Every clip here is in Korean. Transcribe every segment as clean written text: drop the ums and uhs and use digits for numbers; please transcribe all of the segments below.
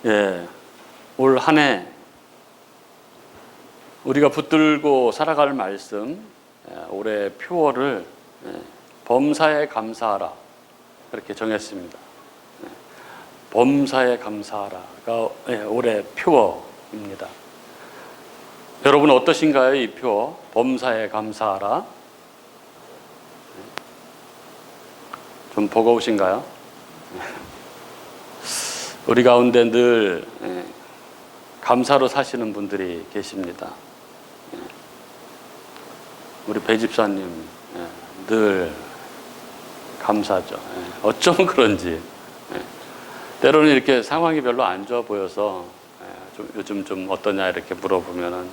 예, 올 한 해 우리가 붙들고 살아갈 말씀, 올해 표어를 범사에 감사하라 그렇게 정했습니다. 범사에 감사하라가 올해 표어입니다. 여러분 어떠신가요? 이 표어 범사에 감사하라. 좀 버거우신가요? 우리 가운데 늘 감사로 사시는 분들이 계십니다. 우리 배 집사님 늘 감사죠. 어쩌면 그런지 때로는 이렇게 상황이 별로 안 좋아 보여서 요즘 좀 어떠냐 이렇게 물어보면은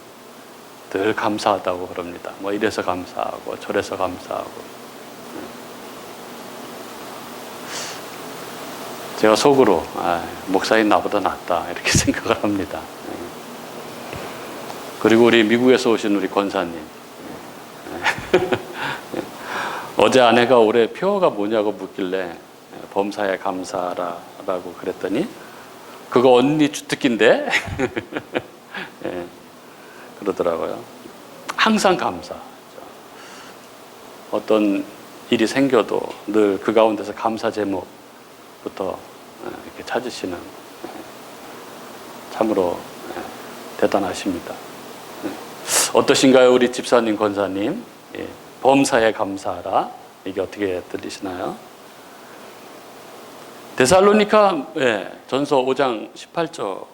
늘 감사하다고 그럽니다. 뭐 이래서 감사하고 저래서 감사하고. 제가 속으로 목사님 나보다 낫다 이렇게 생각을 합니다. 그리고 우리 미국에서 오신 우리 권사님 어제 아내가 올해 표어가 뭐냐고 묻길래 범사에 감사하라라고 그랬더니 그거 언니 주특기인데 그러더라고요. 항상 감사. 어떤 일이 생겨도 늘 그 가운데서 감사 제목부터 이렇게 찾으시는 참으로 대단하십니다. 어떠신가요, 우리 집사님, 권사님? 범사에 감사하라. 이게 어떻게 들리시나요? 데살로니가 전서 5장 18절에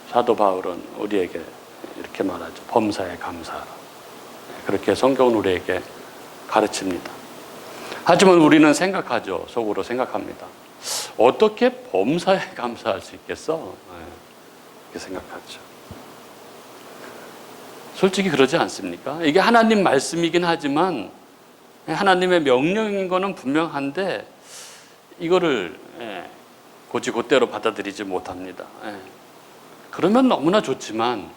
사도 바울은 우리에게 이렇게 말하죠. 범사에 감사하라. 그렇게 성경은 우리에게 가르칩니다. 하지만 우리는 생각하죠. 속으로 생각합니다. 어떻게 범사에 감사할 수 있겠어? 이렇게 생각하죠. 솔직히 그러지 않습니까? 이게 하나님 말씀이긴 하지만 하나님의 명령인 거는 분명한데 이거를 곧이곧대로 받아들이지 못합니다. 그러면 너무나 좋지만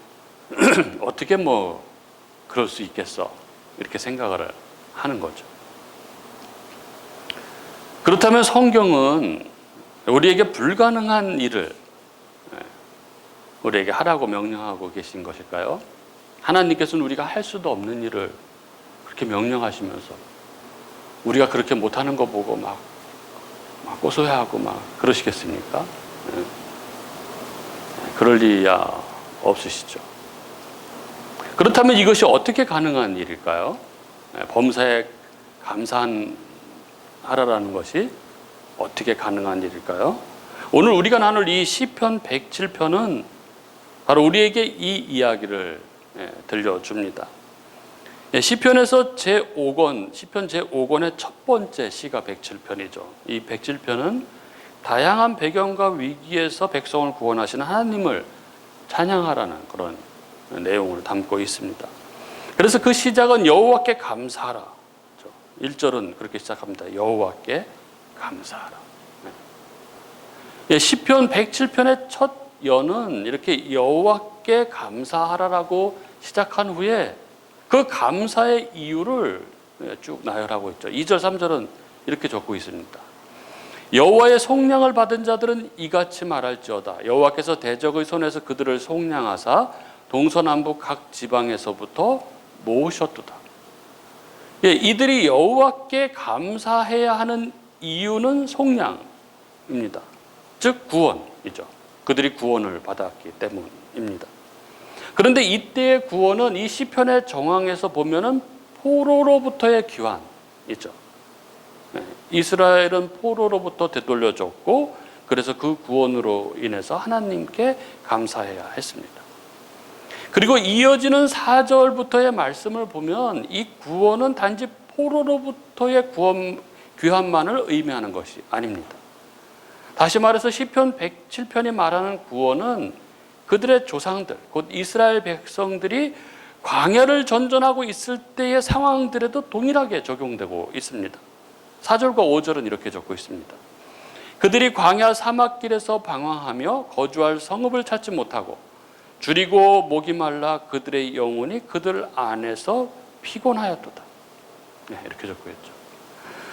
어떻게 뭐 그럴 수 있겠어? 이렇게 생각을 하는 거죠. 그렇다면 성경은 우리에게 불가능한 일을 우리에게 하라고 명령하고 계신 것일까요? 하나님께서는 우리가 할 수도 없는 일을 그렇게 명령하시면서 우리가 그렇게 못하는 거 보고 막 고소해하고 막 그러시겠습니까? 그럴 리야 없으시죠. 그렇다면 이것이 어떻게 가능한 일일까요? 범사에 감사하라는 것이 어떻게 가능한 일일까요? 오늘 우리가 나눌 이 시편 107편은 바로 우리에게 이 이야기를 들려줍니다. 시편에서 제5권, 시편 제5권의 첫 번째 시가 107편이죠. 이 107편은 다양한 배경과 위기에서 백성을 구원하시는 하나님을 찬양하라는 그런 내용을 담고 있습니다. 그래서 그 시작은 여호와께 감사하라. 1절은 그렇게 시작합니다. 여호와께 감사하라. 시편 107편의 첫 연은 이렇게 여호와께 감사하라라고 시작한 후에 그 감사의 이유를 쭉 나열하고 있죠. 2절, 3절은 이렇게 적고 있습니다. 여호와의 속량을 받은 자들은 이같이 말할지어다. 여호와께서 대적의 손에서 그들을 속량하사 동서남북 각 지방에서부터 모으셨도다. 이들이 여호와께 감사해야 하는 이유는 속량입니다. 즉 구원이죠. 그들이 구원을 받았기 때문입니다. 그런데 이때의 구원은 이 시편의 정황에서 보면은 포로로부터의 귀환이죠. 이스라엘은 포로로부터 되돌려졌고 그래서 그 구원으로 인해서 하나님께 감사해야 했습니다. 그리고 이어지는 4절부터의 말씀을 보면 이 구원은 단지 포로로부터의 귀환만을 의미하는 것이 아닙니다. 다시 말해서 시편 107편이 말하는 구원은 그들의 조상들, 곧 이스라엘 백성들이 광야를 전전하고 있을 때의 상황들에도 동일하게 적용되고 있습니다. 4절과 5절은 이렇게 적고 있습니다. 그들이 광야 사막길에서 방황하며 거주할 성읍을 찾지 못하고 줄이고 목이 말라 그들의 영혼이 그들 안에서 피곤하였도다. 이렇게 적고 있죠.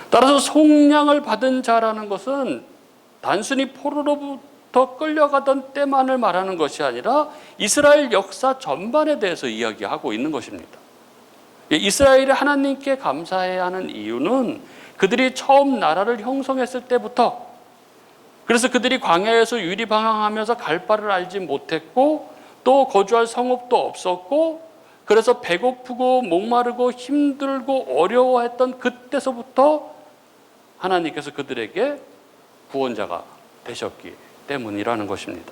따라서 속량을 받은 자라는 것은 단순히 포로로부터 끌려가던 때만을 말하는 것이 아니라 이스라엘 역사 전반에 대해서 이야기하고 있는 것입니다. 이스라엘이 하나님께 감사해야 하는 이유는 그들이 처음 나라를 형성했을 때부터, 그래서 그들이 광야에서 유리방황하면서 갈 바를 알지 못했고 또 거주할 성읍도 없었고, 그래서 배고프고 목마르고 힘들고 어려워했던 그때서부터 하나님께서 그들에게 구원자가 되셨기 때문이라는 것입니다.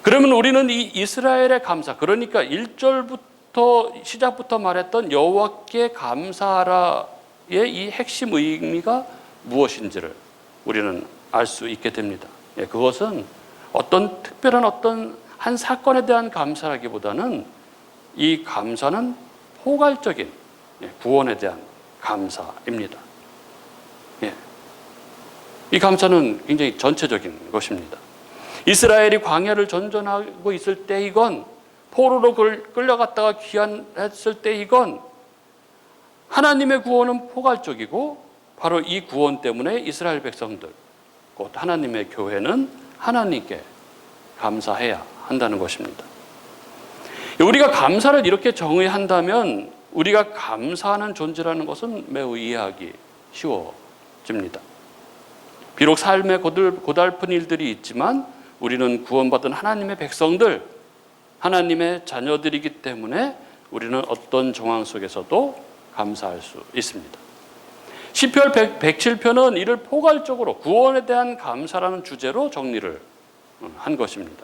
그러면 우리는 이 이스라엘의 감사, 그러니까 1절부터 시작부터 말했던 여호와께 감사하라의 이 핵심 의미가 무엇인지를 우리는 알 수 있게 됩니다. 그것은 어떤 특별한 어떤 한 사건에 대한 감사라기보다는 이 감사는 포괄적인 구원에 대한 감사입니다. 이 감사는 굉장히 전체적인 것입니다. 이스라엘이 광야를 전전하고 있을 때이건 포로로 끌려갔다가 귀환했을 때이건 하나님의 구원은 포괄적이고 바로 이 구원 때문에 이스라엘 백성들, 곧 하나님의 교회는 하나님께 감사해야 한다는 것입니다. 우리가 감사를 이렇게 정의한다면 우리가 감사하는 존재라는 것은 매우 이해하기 쉬워집니다. 비록 삶에 고달픈 일들이 있지만 우리는 구원받은 하나님의 백성들, 하나님의 자녀들이기 때문에 우리는 어떤 정황 속에서도 감사할 수 있습니다. 시편 107편은 이를 포괄적으로 구원에 대한 감사라는 주제로 정리를 한 것입니다.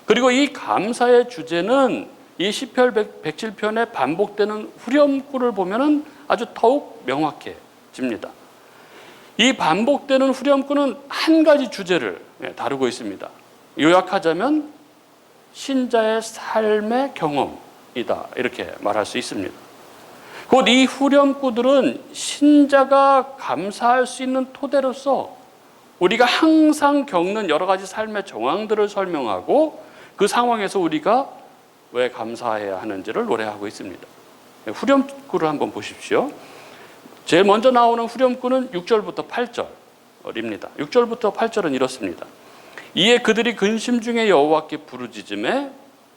그리고 이 감사의 주제는 이 시편 107편에 반복되는 후렴구를 보면 아주 더욱 명확해집니다. 이 반복되는 후렴구는 한 가지 주제를 다루고 있습니다. 요약하자면 신자의 삶의 경험이다, 이렇게 말할 수 있습니다. 곧 이 후렴구들은 신자가 감사할 수 있는 토대로서 우리가 항상 겪는 여러 가지 삶의 정황들을 설명하고 그 상황에서 우리가 왜 감사해야 하는지를 노래하고 있습니다. 후렴구를 한번 보십시오. 제일 먼저 나오는 후렴구는 6절부터 8절입니다. 6절부터 8절은 이렇습니다. 이에 그들이 근심 중에 여호와께 부르짖음에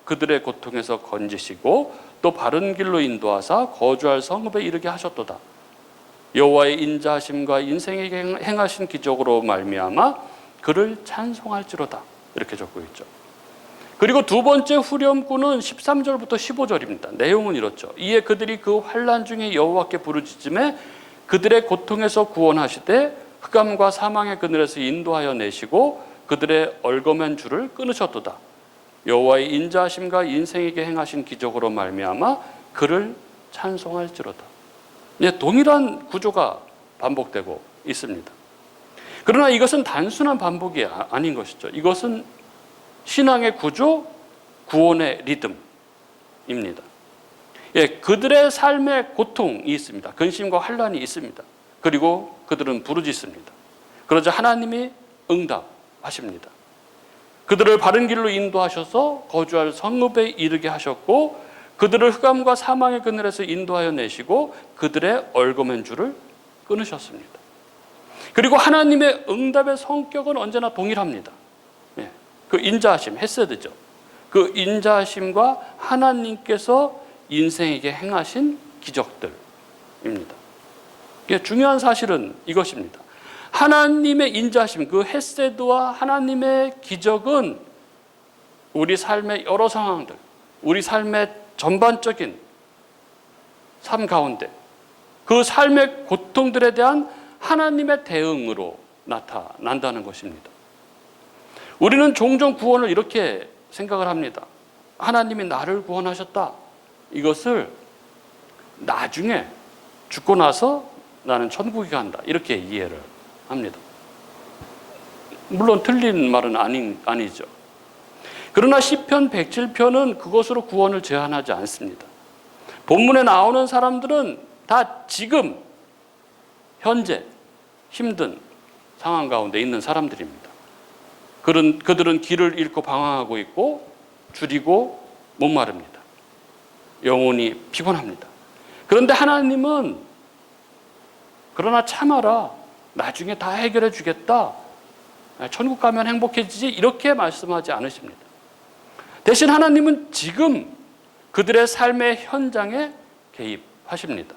그들의 고통에서 건지시고 또 바른 길로 인도하사 거주할 성읍에 이르게 하셨도다. 여호와의 인자하심과 인생에게 행하신 기적으로 말미암아 그를 찬송할지로다. 이렇게 적고 있죠. 그리고 두 번째 후렴구는 13절부터 15절입니다. 내용은 이렇죠. 이에 그들이 그 환난 중에 여호와께 부르짖음에 그들의 고통에서 구원하시되 흑암과 사망의 그늘에서 인도하여 내시고 그들의 얼거맨 줄을 끊으셨도다. 여호와의 인자하심과 인생에게 행하신 기적으로 말미암아 그를 찬송할지로다. 동일한 구조가 반복되고 있습니다. 그러나 이것은 단순한 반복이 아닌 것이죠. 이것은 신앙의 구조, 구원의 리듬입니다. 그들의 삶의 고통이 있습니다. 근심과 환난이 있습니다. 그리고 그들은 부르짖습니다. 그러자 하나님이 응답하십니다. 그들을 바른 길로 인도하셔서 거주할 성읍에 이르게 하셨고 그들을 흑암과 사망의 그늘에서 인도하여 내시고 그들의 얼거맨 줄을 끊으셨습니다. 그리고 하나님의 응답의 성격은 언제나 동일합니다. 그 인자하심, 헤세드죠. 그 인자하심과 하나님께서 인생에게 행하신 기적들입니다. 중요한 사실은 이것입니다. 하나님의 인자하심, 그 헤세드와 하나님의 기적은 우리 삶의 여러 상황들, 우리 삶의 전반적인 삶 가운데 그 삶의 고통들에 대한 하나님의 대응으로 나타난다는 것입니다. 우리는 종종 구원을 이렇게 생각을 합니다. 하나님이 나를 구원하셨다. 이것을 나중에 죽고 나서 나는 천국에 간다. 이렇게 이해를 합니다. 물론 틀린 말은 아니죠. 그러나 시편 107편은 그것으로 구원을 제한하지 않습니다. 본문에 나오는 사람들은 다 지금 현재 힘든 상황 가운데 있는 사람들입니다. 그들은 길을 잃고 방황하고 있고 줄이고 목마릅니다. 영혼이 피곤합니다. 그런데 하나님은 그러나 참아라. 나중에 다 해결해 주겠다. 천국 가면 행복해지지. 이렇게 말씀하지 않으십니다. 대신 하나님은 지금 그들의 삶의 현장에 개입하십니다.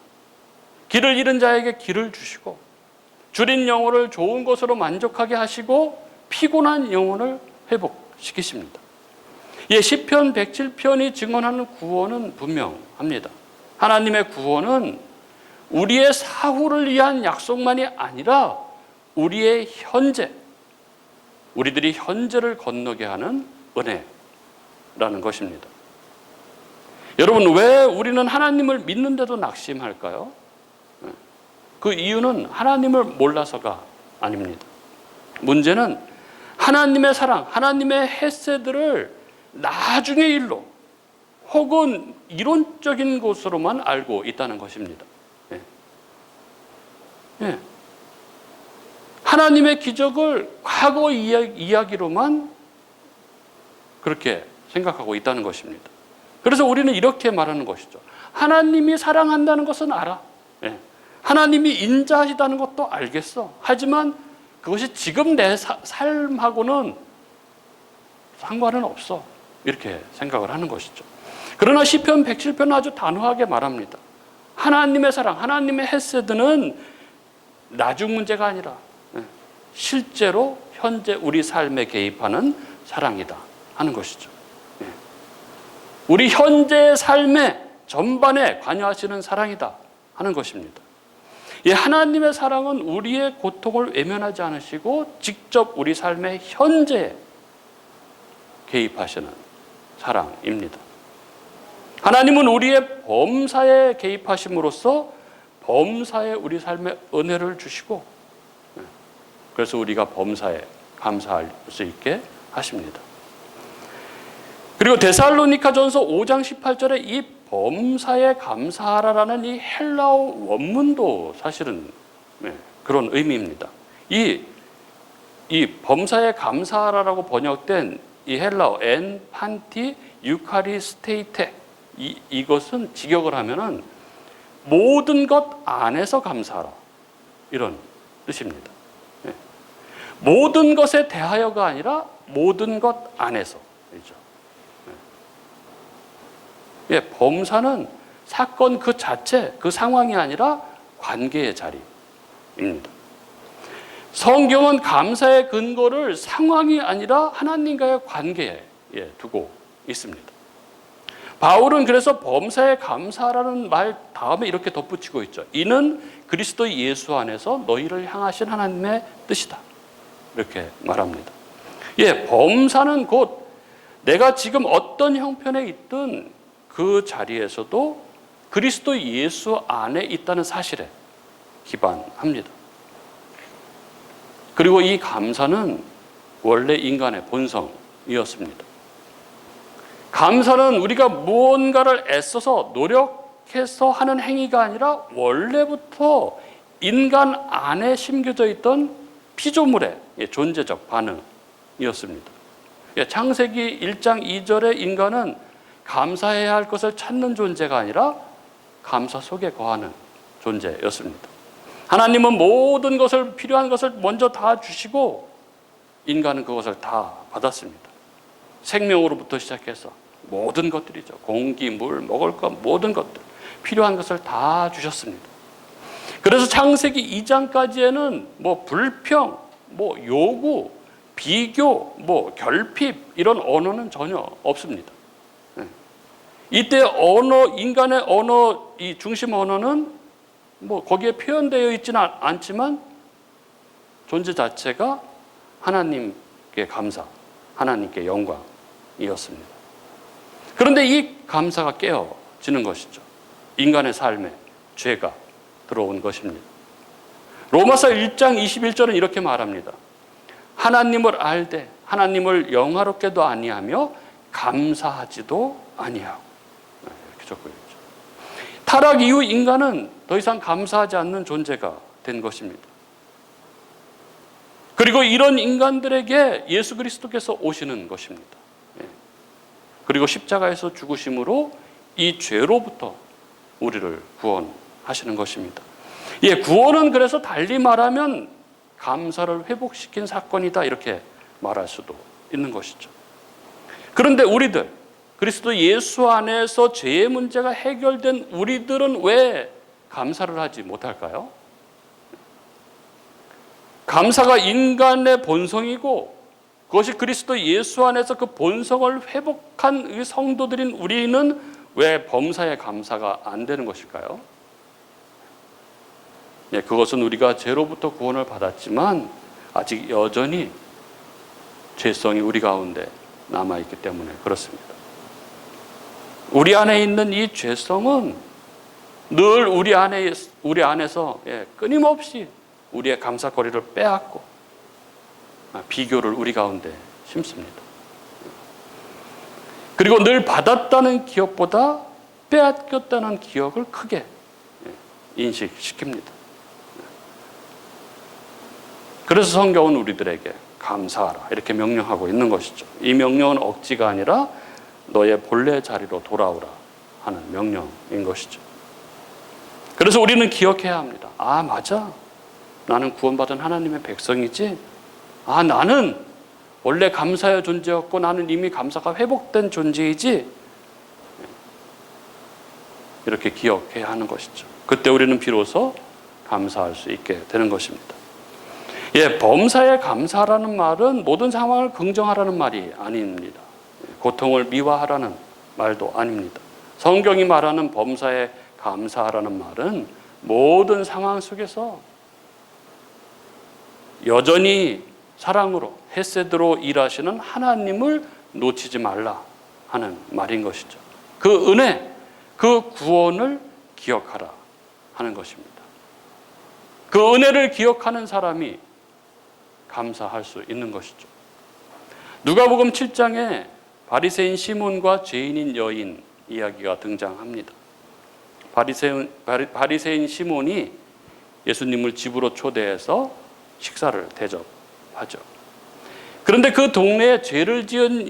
길을 잃은 자에게 길을 주시고, 줄인 영혼을 좋은 것으로 만족하게 하시고, 피곤한 영혼을 회복시키십니다. 시편 107편이 증언하는 구원은 분명합니다. 하나님의 구원은 우리의 사후를 위한 약속만이 아니라 우리의 현재, 우리들이 현재를 건너게 하는 은혜라는 것입니다. 여러분, 왜 우리는 하나님을 믿는데도 낙심할까요? 그 이유는 하나님을 몰라서가 아닙니다. 문제는 하나님의 사랑, 하나님의 헤세드를 나중의 일로 혹은 이론적인 것으로만 알고 있다는 것입니다. 하나님의 기적을 과거 이야기로만 그렇게 생각하고 있다는 것입니다. 그래서 우리는 이렇게 말하는 것이죠. 하나님이 사랑한다는 것은 알아. 하나님이 인자하시다는 것도 알겠어. 하지만 그것이 지금 내 삶하고는 상관은 없어. 이렇게 생각을 하는 것이죠. 그러나 시편 107편은 아주 단호하게 말합니다. 하나님의 사랑, 하나님의 헤세드는 나중 문제가 아니라 실제로 현재 우리 삶에 개입하는 사랑이다 하는 것이죠. 우리 현재의 삶의 전반에 관여하시는 사랑이다 하는 것입니다. 하나님의 사랑은 우리의 고통을 외면하지 않으시고 직접 우리 삶의 현재에 개입하시는 사랑입니다. 하나님은 우리의 범사에 개입하심으로써 범사에 우리 삶의 은혜를 주시고, 그래서 우리가 범사에 감사할 수 있게 하십니다. 그리고 데살로니가전서 5장 18절에 이 범사에 감사하라라는 이 헬라어 원문도 사실은 그런 의미입니다. 이 범사에 감사하라라고 번역된 이 헬라어 엔 판티 유카리스테이테, 이것은 직역을 하면은 모든 것 안에서 감사하라, 이런 뜻입니다. 모든 것에 대하여가 아니라 모든 것 안에서. 범사는 사건 그 자체, 그 상황이 아니라 관계의 자리입니다. 성경은 감사의 근거를 상황이 아니라 하나님과의 관계에 두고 있습니다. 바울은 그래서 범사에 감사하라는 말 다음에 이렇게 덧붙이고 있죠. 이는 그리스도 예수 안에서 너희를 향하신 하나님의 뜻이다. 이렇게 말합니다. 범사는 곧 내가 지금 어떤 형편에 있든 그 자리에서도 그리스도 예수 안에 있다는 사실에 기반합니다. 그리고 이 감사는 원래 인간의 본성이었습니다. 감사는 우리가 무언가를 애써서 노력해서 하는 행위가 아니라 원래부터 인간 안에 심겨져 있던 피조물의 존재적 반응이었습니다. 창세기 1장 2절에 인간은 감사해야 할 것을 찾는 존재가 아니라 감사 속에 거하는 존재였습니다. 하나님은 모든 것을, 필요한 것을 먼저 다 주시고 인간은 그것을 다 받았습니다. 생명으로부터 시작해서 모든 것들이죠. 공기, 물, 먹을 것, 모든 것들, 필요한 것을 다 주셨습니다. 그래서 창세기 2장까지에는 불평, 요구, 비교, 결핍 이런 언어는 전혀 없습니다. 이때 언어, 인간의 언어, 이 중심 언어는 거기에 표현되어 있지는 않지만 존재 자체가 하나님께 감사, 하나님께 영광이었습니다. 그런데 이 감사가 깨어지는 것이죠. 인간의 삶에 죄가 들어온 것입니다. 로마서 1장 21절은 이렇게 말합니다. 하나님을 알되 하나님을 영화롭게도 아니하며 감사하지도 아니하고. 이렇게 적고 있죠. 타락 이후 인간은 더 이상 감사하지 않는 존재가 된 것입니다. 그리고 이런 인간들에게 예수 그리스도께서 오시는 것입니다. 그리고 십자가에서 죽으심으로 이 죄로부터 우리를 구원하시는 것입니다. 예, 구원은 그래서 달리 말하면 감사를 회복시킨 사건이다, 이렇게 말할 수도 있는 것이죠. 그런데 우리들, 그리스도 예수 안에서 죄의 문제가 해결된 우리들은 왜 감사를 하지 못할까요? 감사가 인간의 본성이고 그것이 그리스도 예수 안에서 그 본성을 회복한 성도들인 우리는 왜 범사에 감사가 안 되는 것일까요? 예, 그것은 우리가 죄로부터 구원을 받았지만 아직 여전히 죄성이 우리 가운데 남아있기 때문에 그렇습니다. 우리 안에 있는 이 죄성은 늘 우리 안에서 끊임없이 우리의 감사거리를 빼앗고 비교를 우리 가운데 심습니다. 그리고 늘 받았다는 기억보다 빼앗겼다는 기억을 크게 인식시킵니다. 그래서 성경은 우리들에게 감사하라 이렇게 명령하고 있는 것이죠. 이 명령은 억지가 아니라 너의 본래 자리로 돌아오라 하는 명령인 것이죠. 그래서 우리는 기억해야 합니다. 아, 맞아. 나는 구원받은 하나님의 백성이지. 아, 나는 원래 감사의 존재였고 나는 이미 감사가 회복된 존재이지. 이렇게 기억해야 하는 것이죠. 그때 우리는 비로소 감사할 수 있게 되는 것입니다. 예, 범사에 감사하라는 말은 모든 상황을 긍정하라는 말이 아닙니다. 고통을 미화하라는 말도 아닙니다. 성경이 말하는 범사에 감사하라는 말은 모든 상황 속에서 여전히 사랑으로 헤세드로 일하시는 하나님을 놓치지 말라 하는 말인 것이죠. 그 은혜, 그 구원을 기억하라 하는 것입니다. 그 은혜를 기억하는 사람이 감사할 수 있는 것이죠. 누가복음 7장에 바리새인 시몬과 죄인인 여인 이야기가 등장합니다. 바리새인 시몬이 예수님을 집으로 초대해서 식사를 대접하죠. 그런데 그 동네에 죄를 지은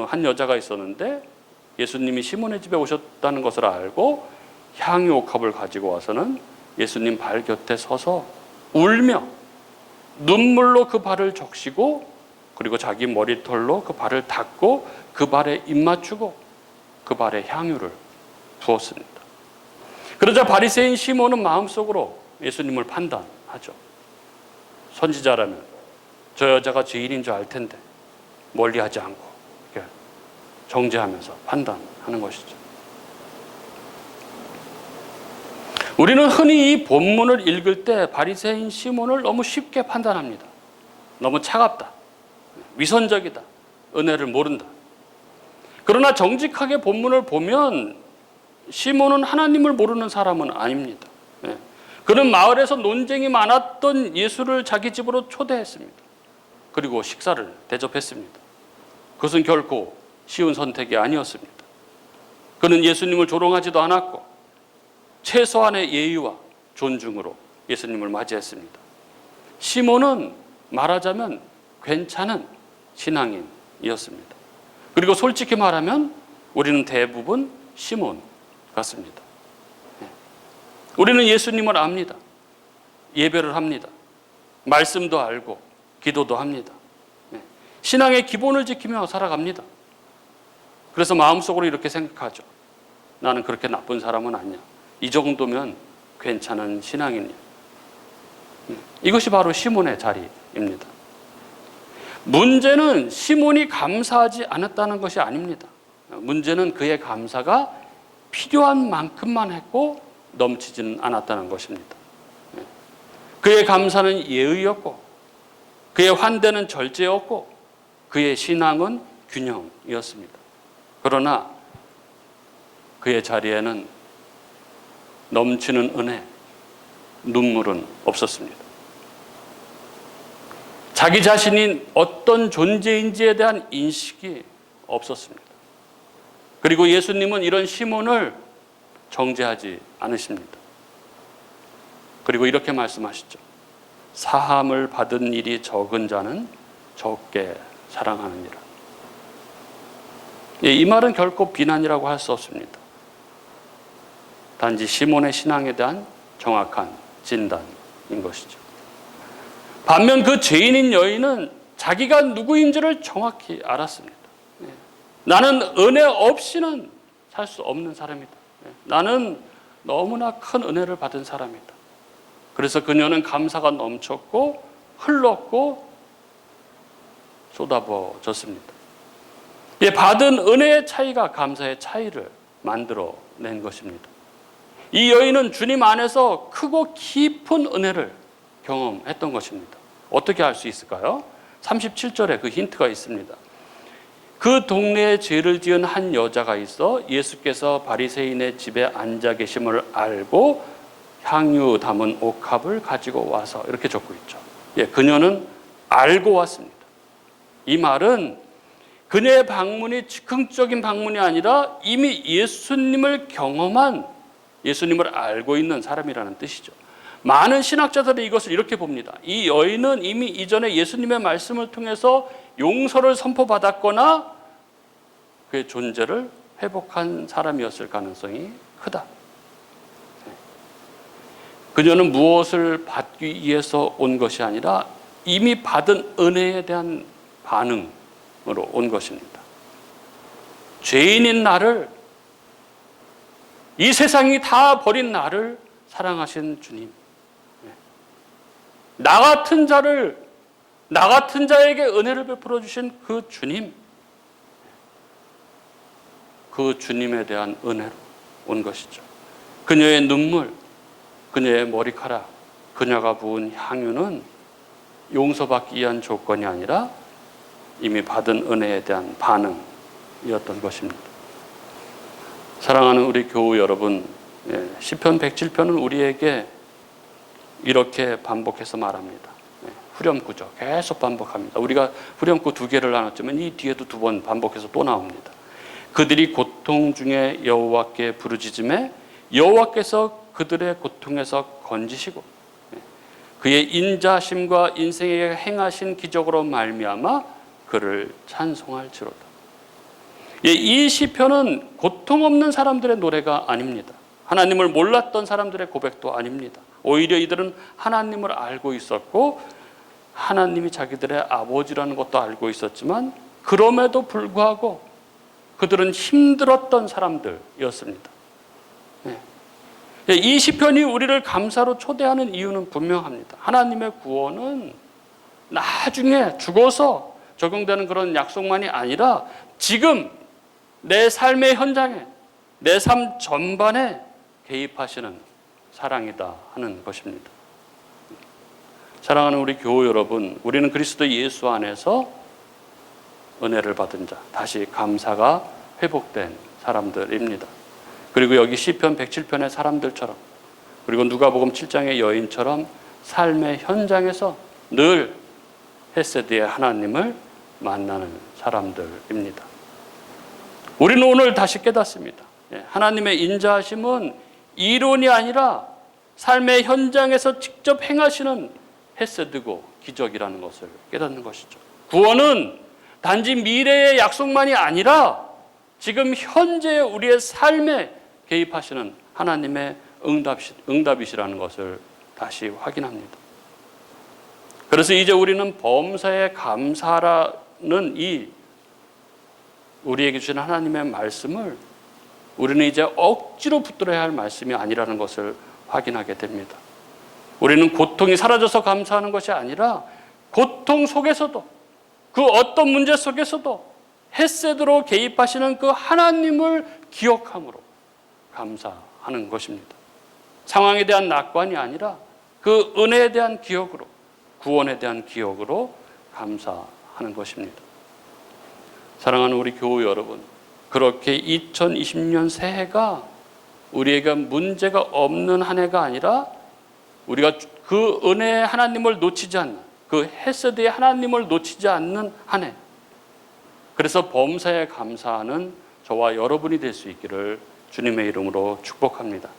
한 여자가 있었는데 예수님이 시몬의 집에 오셨다는 것을 알고 향유옥합을 가지고 와서는 예수님 발 곁에 서서 울며 눈물로 그 발을 적시고 그리고 자기 머리털로 그 발을 닦고 그 발에 입 맞추고 그 발에 향유를 부었습니다. 그러자 바리새인 시몬은 마음속으로 예수님을 판단하죠. 선지자라면 저 여자가 죄인인 줄 알 텐데 멀리하지 않고 이렇게 정죄하면서 판단하는 것이죠. 우리는 흔히 이 본문을 읽을 때 바리새인 시몬을 너무 쉽게 판단합니다. 너무 차갑다, 위선적이다, 은혜를 모른다. 그러나 정직하게 본문을 보면 시몬은 하나님을 모르는 사람은 아닙니다. 그는 마을에서 논쟁이 많았던 예수를 자기 집으로 초대했습니다. 그리고 식사를 대접했습니다. 그것은 결코 쉬운 선택이 아니었습니다. 그는 예수님을 조롱하지도 않았고 최소한의 예의와 존중으로 예수님을 맞이했습니다. 시몬은 말하자면 괜찮은 신앙인이었습니다. 그리고 솔직히 말하면 우리는 대부분 시몬 같습니다. 우리는 예수님을 압니다. 예배를 합니다. 말씀도 알고 기도도 합니다. 신앙의 기본을 지키며 살아갑니다. 그래서 마음속으로 이렇게 생각하죠. 나는 그렇게 나쁜 사람은 아니야. 이 정도면 괜찮은 신앙인이야. 이것이 바로 시몬의 자리입니다. 문제는 시몬이 감사하지 않았다는 것이 아닙니다. 문제는 그의 감사가 필요한 만큼만 했고 넘치지는 않았다는 것입니다. 그의 감사는 예의였고 그의 환대는 절제였고 그의 신앙은 균형이었습니다. 그러나 그의 자리에는 넘치는 은혜, 눈물은 없었습니다. 자기 자신이 어떤 존재인지에 대한 인식이 없었습니다. 그리고 예수님은 이런 시몬을 정죄하지 않으십니다. 그리고 이렇게 말씀하시죠. 사함을 받은 일이 적은 자는 적게 사랑하느니라. 이 말은 결코 비난이라고 할 수 없습니다. 단지 시몬의 신앙에 대한 정확한 진단인 것이죠. 반면 그 죄인인 여인은 자기가 누구인지를 정확히 알았습니다. 나는 은혜 없이는 살 수 없는 사람이다. 나는 너무나 큰 은혜를 받은 사람이다. 그래서 그녀는 감사가 넘쳤고 흘렀고 쏟아부어졌습니다. 받은 은혜의 차이가 감사의 차이를 만들어낸 것입니다. 이 여인은 주님 안에서 크고 깊은 은혜를 경험했던 것입니다. 어떻게 알 수 있을까요? 37절에 그 힌트가 있습니다. 그 동네에 죄를 지은 한 여자가 있어 예수께서 바리새인의 집에 앉아 계심을 알고 향유 담은 옥합을 가지고 와서, 이렇게 적고 있죠. 그녀는 알고 왔습니다. 이 말은 그녀의 방문이 즉흥적인 방문이 아니라 이미 예수님을 경험한, 예수님을 알고 있는 사람이라는 뜻이죠. 많은 신학자들이 이것을 이렇게 봅니다. 이 여인은 이미 이전에 예수님의 말씀을 통해서 용서를 선포받았거나 그의 존재를 회복한 사람이었을 가능성이 크다. 그녀는 무엇을 받기 위해서 온 것이 아니라 이미 받은 은혜에 대한 반응으로 온 것입니다. 죄인인 나를, 이 세상이 다 버린 나를 사랑하신 주님, 나 같은 자에게 은혜를 베풀어 주신 그 주님, 그 주님에 대한 은혜로 온 것이죠. 그녀의 눈물, 그녀의 머리카락, 그녀가 부은 향유는 용서받기 위한 조건이 아니라 이미 받은 은혜에 대한 반응이었던 것입니다. 사랑하는 우리 교우 여러분, 시편 107편은 우리에게 이렇게 반복해서 말합니다. 후렴구죠. 계속 반복합니다. 우리가 후렴구 2개를 나눴지만 이 뒤에도 2번 반복해서 또 나옵니다. 그들이 고통 중에 여호와께 부르짖음에 여호와께서 그들의 고통에서 건지시고 그의 인자심과 인생에 행하신 기적으로 말미암아 그를 찬송할지로다. 이 시편은 고통 없는 사람들의 노래가 아닙니다. 하나님을 몰랐던 사람들의 고백도 아닙니다. 오히려 이들은 하나님을 알고 있었고 하나님이 자기들의 아버지라는 것도 알고 있었지만 그럼에도 불구하고 그들은 힘들었던 사람들이었습니다. 이 시편이 우리를 감사로 초대하는 이유는 분명합니다. 하나님의 구원은 나중에 죽어서 적용되는 그런 약속만이 아니라 지금 내 삶의 현장에, 내 삶 전반에 개입하시는 사랑이다 하는 것입니다. 사랑하는 우리 교우 여러분, 우리는 그리스도 예수 안에서 은혜를 받은 자, 다시 감사가 회복된 사람들입니다. 그리고 여기 시편 107편의 사람들처럼, 그리고 누가복음 7장의 여인처럼 삶의 현장에서 늘 헤세드의 하나님을 만나는 사람들입니다. 우리는 오늘 다시 깨닫습니다. 하나님의 인자하심은 이론이 아니라 삶의 현장에서 직접 행하시는 헤세드고 기적이라는 것을 깨닫는 것이죠. 구원은 단지 미래의 약속만이 아니라 지금 현재 우리의 삶에 개입하시는 하나님의 응답이시라는 것을 다시 확인합니다. 그래서 이제 우리는 범사에 감사라는 이 우리에게 주신 하나님의 말씀을 우리는 이제 억지로 붙들어야 할 말씀이 아니라는 것을 확인하게 됩니다. 우리는 고통이 사라져서 감사하는 것이 아니라 고통 속에서도, 그 어떤 문제 속에서도 헤세드로 개입하시는 그 하나님을 기억함으로 감사하는 것입니다. 상황에 대한 낙관이 아니라 그 은혜에 대한 기억으로, 구원에 대한 기억으로 감사하는 것입니다. 사랑하는 우리 교우 여러분, 그렇게 2020년 새해가 우리에게 문제가 없는 한 해가 아니라 우리가 그 은혜의 하나님을 놓치지 않는, 그 헤세드의 하나님을 놓치지 않는 한 해, 그래서 범사에 감사하는 저와 여러분이 될 수 있기를 주님의 이름으로 축복합니다.